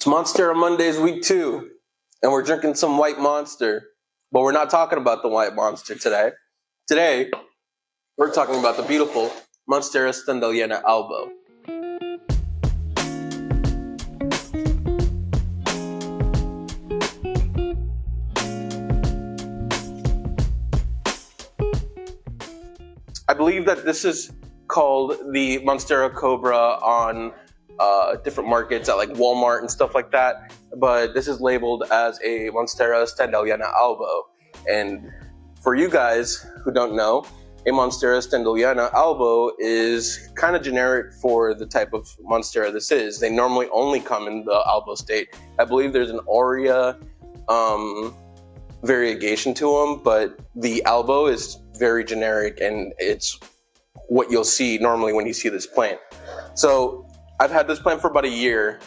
Monstera Mondays week 2, and we're drinking some white monster. But we're not talking about the white monster today. Today, we're talking about the beautiful Monstera Standelyana Albo. I believe that this is called the Monstera Cobra on different markets at like Walmart and stuff like that, but this is labeled as a Monstera Standelyana Albo. And for you guys who don't know, a Monstera Standelyana Albo is kind of generic for the type of Monstera this is. They normally only come in the Albo state. I believe there's an Aurea variegation to them, but the Albo is very generic, and it's what you'll see normally when you see this plant. So I've had this plant for about a year,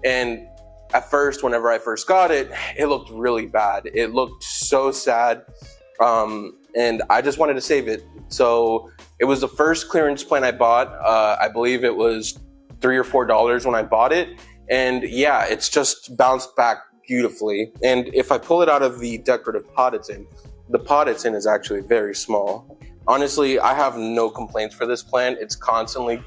and at first, whenever I first got it, it looked really bad. It looked so sad, and I just wanted to save it. So it was the first clearance plant I bought. I believe it was $3 or $4 when I bought it, and yeah, it's just bounced back beautifully. And if I pull it out of the decorative pot it's in, the pot it's in is actually very small. Honestly, I have no complaints for this plant. It's constantly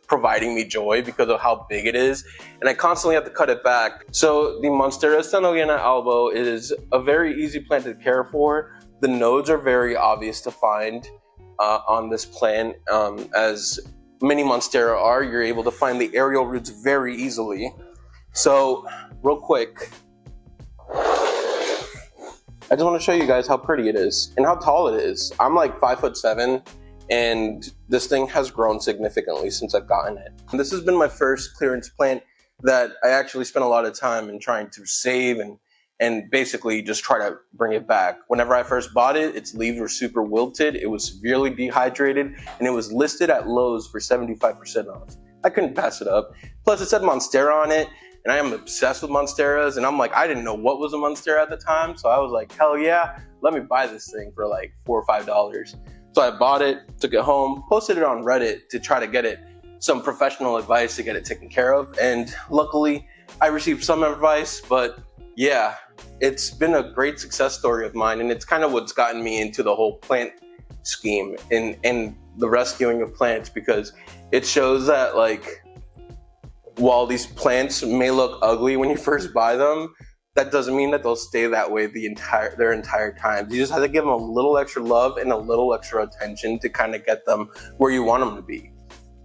providing me joy because of how big it is, and I constantly have to cut it back. So the Monstera Standelyana Albo is a very easy plant to care for. The nodes are very obvious to find on this plant. As many Monstera are, you're able to find the aerial roots very easily. So real quick, I just want to show you guys how pretty it is and how tall it is. I'm like 5'7", and this thing has grown significantly since I've gotten it. And this has been my first clearance plant that I actually spent a lot of time in trying to save and basically just try to bring it back. Whenever I first bought it, its leaves were super wilted, it was severely dehydrated, and it was listed at Lowe's for 75% off. I couldn't pass it up. Plus it said Monstera on it, and I am obsessed with Monsteras, and I'm like, I didn't know what was a Monstera at the time, so I was like, hell yeah, let me buy this thing for like $4 or $5. So I bought it, took it home, posted it on Reddit to try to get it some professional advice to get it taken care of, and luckily I received some advice. But yeah, it's been a great success story of mine, and it's kind of what's gotten me into the whole plant scheme and the rescuing of plants, because it shows that, like, while these plants may look ugly when you first buy them, that doesn't mean that they'll stay that way their entire time. You just have to give them a little extra love and a little extra attention to kind of get them where you want them to be.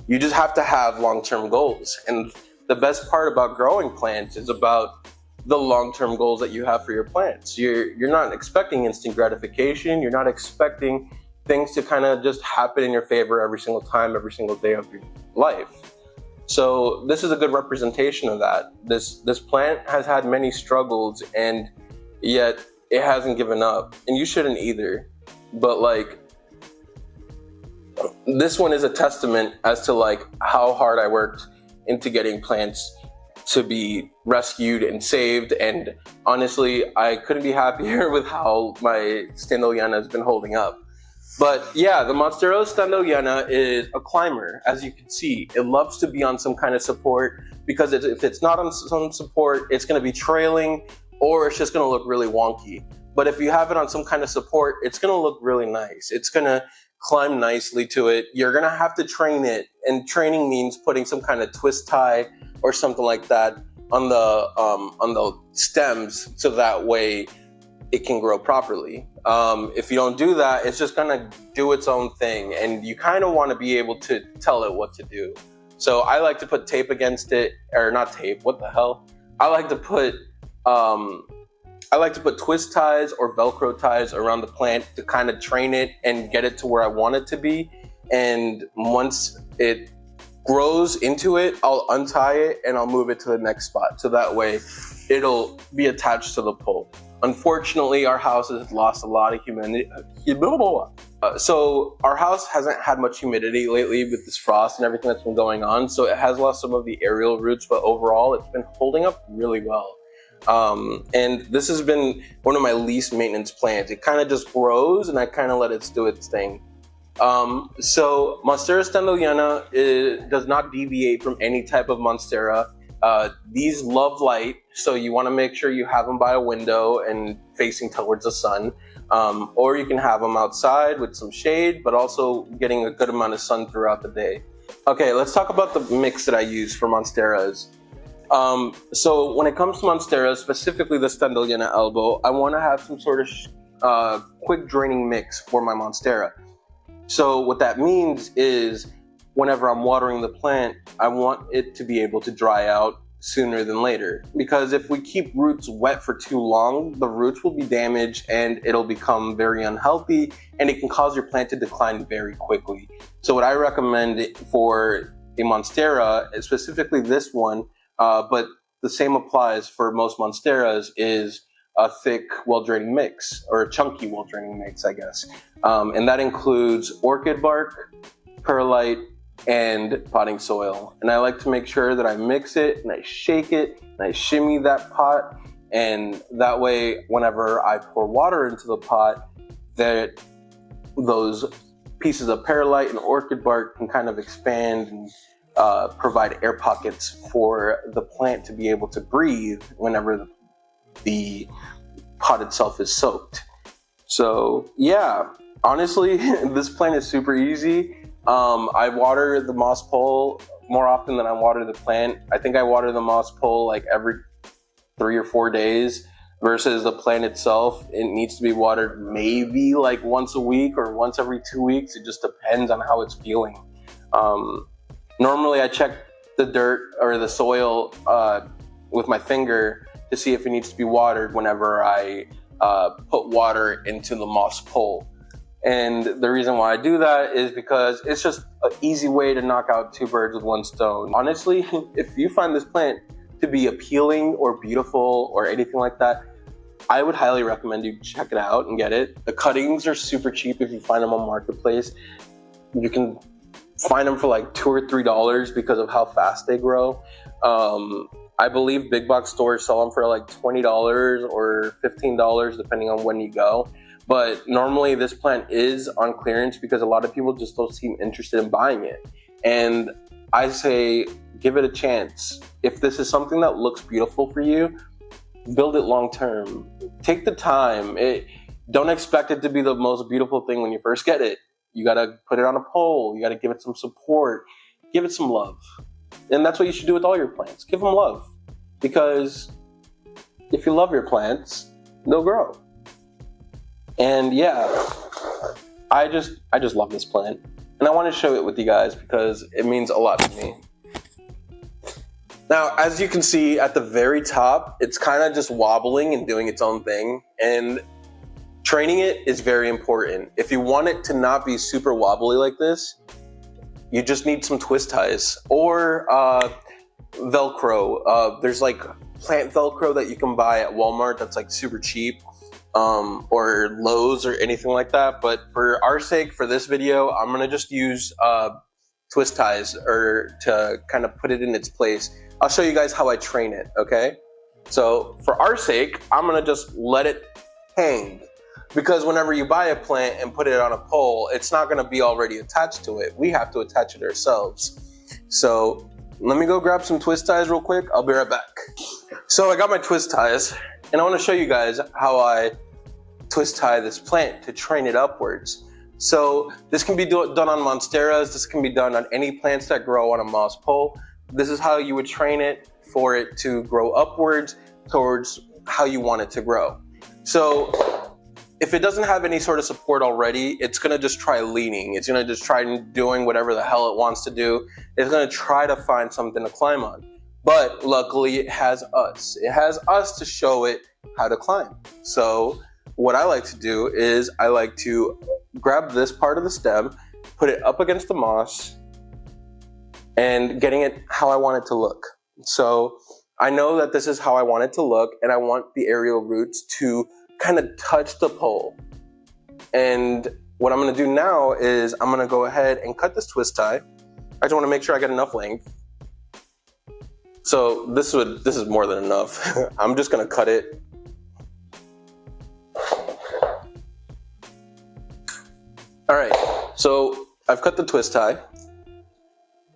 You just have to have long-term goals. And the best part about growing plants is about the long-term goals that you have for your plants. You're not expecting instant gratification. You're not expecting things to kind of just happen in your favor every single time, every single day of your life. So this is a good representation of that. This plant has had many struggles, and yet it hasn't given up, and you shouldn't either. But like, this one is a testament as to like how hard I worked into getting plants to be rescued and saved, and honestly, I couldn't be happier with how my Standelyana has been holding up. But yeah, the Monstera Standelyana is a climber. As you can see, it loves to be on some kind of support, because if it's not on some support, it's going to be trailing, or it's just going to look really wonky. But if you have it on some kind of support, it's going to look really nice. It's going to climb nicely to it. You're going to have to train it, and training means putting some kind of twist tie or something like that on the stems, so that way it can grow properly. If you don't do that, it's just gonna do its own thing, and you kind of want to be able to tell it what to do. So I like to put tape against it, or not tape, what the hell? I like to put twist ties or Velcro ties around the plant to kind of train it and get it to where I want it to be. And once it grows into it, I'll untie it and I'll move it to the next spot, so that way it'll be attached to the pole. Unfortunately, our house has lost a lot of humidity. So our house hasn't had much humidity lately with this frost and everything that's been going on. So it has lost some of the aerial roots, but overall it's been holding up really well. And this has been one of my least maintenance plants. It kind of just grows, and I kind of let it do its thing. So Monstera Standelyana does not deviate from any type of Monstera. These love light, so you want to make sure you have them by a window and facing towards the sun. Or you can have them outside with some shade, but also getting a good amount of sun throughout the day. Okay, let's talk about the mix that I use for Monsteras. So when it comes to Monstera, specifically the Standelyana Albo, I want to have some sort of quick draining mix for my Monstera. So what that means is whenever I'm watering the plant, I want it to be able to dry out sooner than later. Because if we keep roots wet for too long, the roots will be damaged and it'll become very unhealthy, and it can cause your plant to decline very quickly. So what I recommend for a Monstera, specifically this one, but the same applies for most Monsteras, is a thick, well-draining mix, or a chunky, well-draining mix, I guess. And that includes orchid bark, perlite, and potting soil. And I like to make sure that I mix it and I shake it and I shimmy that pot, and that way whenever I pour water into the pot, that those pieces of perlite and orchid bark can kind of expand and provide air pockets for the plant to be able to breathe whenever the pot itself is soaked. So yeah, honestly, this plant is super easy. I water the moss pole more often than I water the plant. I think I water the moss pole like every 3 or 4 days, versus the plant itself, it needs to be watered maybe like once a week or once every 2 weeks. It just depends on how it's feeling. Normally I check the dirt or the soil with my finger to see if it needs to be watered whenever I put water into the moss pole. And the reason why I do that is because it's just an easy way to knock out 2 birds with 1 stone. Honestly, if you find this plant to be appealing or beautiful or anything like that, I would highly recommend you check it out and get it. The cuttings are super cheap if you find them on Marketplace. You can find them for like $2 or $3 because of how fast they grow. I believe big box stores sell them for like $20 or $15 depending on when you go. But normally this plant is on clearance because a lot of people just don't seem interested in buying it. And I say, give it a chance. If this is something that looks beautiful for you, build it long term. Take the time. Don't expect it to be the most beautiful thing when you first get it. You gotta put it on a pole. You gotta give it some support. Give it some love. And that's what you should do with all your plants. Give them love. Because if you love your plants, they'll grow. And yeah, I just love this plant. And I want to show it with you guys because it means a lot to me. Now, as you can see at the very top, it's kind of just wobbling and doing its own thing. And training it is very important. If you want it to not be super wobbly like this, you just need some twist ties or Velcro. There's like plant Velcro that you can buy at Walmart that's like super cheap. Or Lowe's or anything like that. But for our sake, for this video, I'm gonna just use twist ties or to kind of put it in its place. I'll show you guys how I train it, okay? So for our sake, I'm gonna just let it hang, because whenever you buy a plant and put it on a pole, it's not gonna be already attached to it. We have to attach it ourselves. So let me go grab some twist ties real quick. I'll be right back. So I got my twist ties, and I want to show you guys how I twist tie this plant to train it upwards. So this can be done on Monsteras. This can be done on any plants that grow on a moss pole. This is how you would train it for it to grow upwards towards how you want it to grow. So if it doesn't have any sort of support already, it's gonna just try leaning. It's gonna just try doing whatever the hell it wants to do. It's gonna try to find something to climb on. But luckily it has us. It has us to show it how to climb. So what I like to do is I like to grab this part of the stem, put it up against the moss, and getting it how I want it to look. So I know that this is how I want it to look, and I want the aerial roots to kind of touch the pole. And what I'm gonna do now is I'm gonna go ahead and cut this twist tie. I just wanna make sure I get enough length. So this is more than enough. I'm just gonna cut it. All right, so I've cut the twist tie,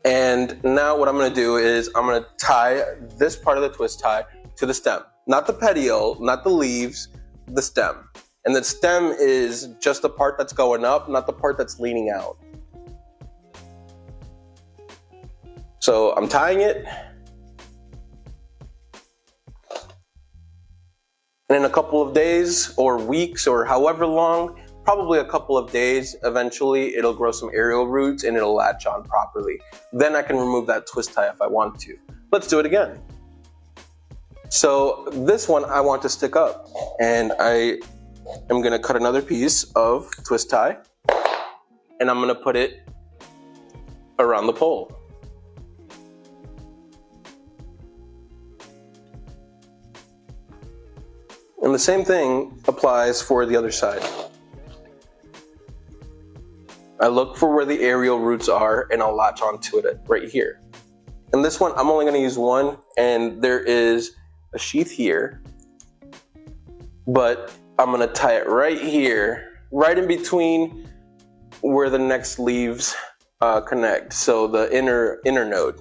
and And now what I'm gonna do is I'm gonna tie this part of the twist tie to the stem. Not the petiole, not the leaves, the stem. And the stem is just the part that's going up, not the part that's leaning out. So I'm tying it. And in a couple of days or weeks or however long, probably a couple of days, eventually it'll grow some aerial roots and it'll latch on properly. Then I can remove that twist tie if I want to. Let's do it again. So this one I want to stick up, and I am gonna cut another piece of twist tie and I'm gonna put it around the pole. And the same thing applies for the other side. I look for where the aerial roots are and I'll latch onto it right here. And this one, I'm only gonna use one, and there is a sheath here, but I'm gonna tie it right here, right in between where the next leaves connect. So the inner node.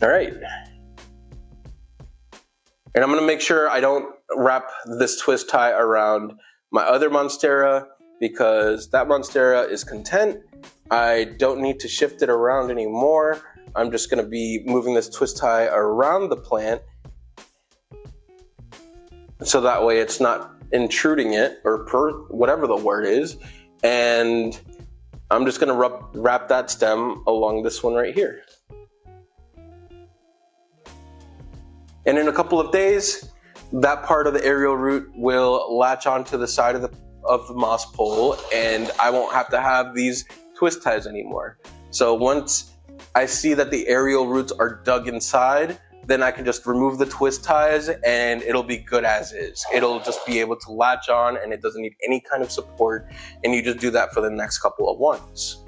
All right. And I'm gonna make sure I don't wrap this twist tie around my other Monstera, because that Monstera is content. I don't need to shift it around anymore. I'm just gonna be moving this twist tie around the plant, so that way it's not intruding it, or whatever the word is. And I'm just gonna wrap that stem along this one right here. And in a couple of days, that part of the aerial root will latch onto the side of the moss pole, and I won't have to have these twist ties anymore. So once I see that the aerial roots are dug inside, then I can just remove the twist ties and it'll be good as is. It'll just be able to latch on, and it doesn't need any kind of support, and you just do that for the next couple of ones.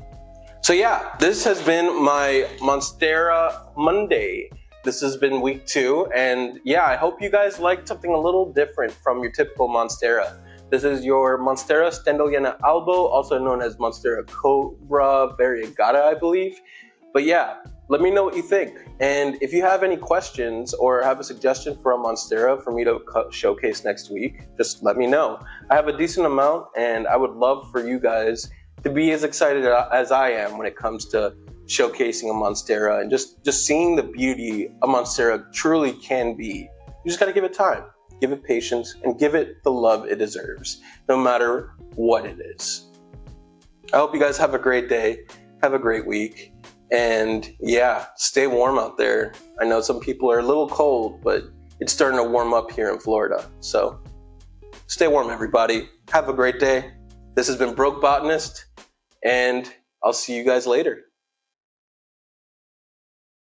So yeah, this has been my Monstera Monday. This has been week 2, and yeah, I hope you guys liked something a little different from your typical Monstera. This is your Monstera Standelyana Albo, also known as Monstera Cobra Variegata, I believe. But yeah, let me know what you think. And if you have any questions or have a suggestion for a Monstera for me to showcase next week, just let me know. I have a decent amount, and I would love for you guys to be as excited as I am when it comes to showcasing a Monstera and just seeing the beauty a Monstera truly can be. You just gotta give it time, give it patience, and give it the love it deserves, no matter what it is. I hope you guys have a great day, have a great week, and yeah, stay warm out there. I know some people are a little cold, but it's starting to warm up here in Florida. So stay warm, everybody. Have a great day. This has been Broke Botanist, and I'll see you guys later.